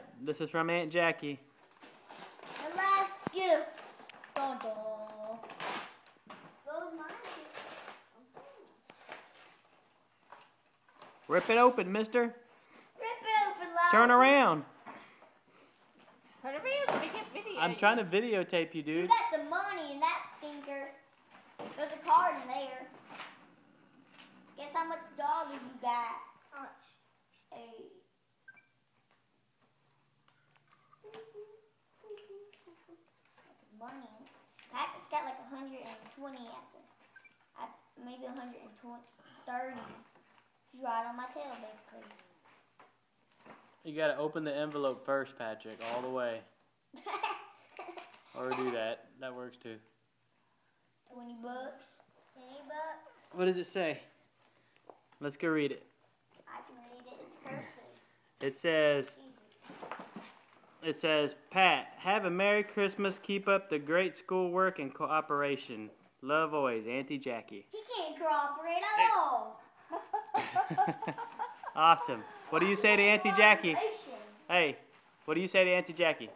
Alright, this is from Aunt Jackie. The last gift. Dun, dun. Those mine. Rip it open, mister. Rip it open, loud. Turn around. Turn around so we can video. I'm trying to videotape you, You dude. got some money in that stinker. There's a card in there. Guess how much dollars you got? How much? Hey. Money. I just got like 120 after. Maybe 130. Right on my tail, basically. You gotta open the envelope first, Patrick, all the way. Or do that. That works too. 20 bucks. 20 bucks. What does it say? Let's go read it. I can read it. It's cursive. It says, Pat, have a Merry Christmas. Keep up the great schoolwork and cooperation. Love always, Auntie Jacky. He can't cooperate at all. Awesome. What do you say to Auntie Jacky? Hey, what do you say to Auntie Jacky?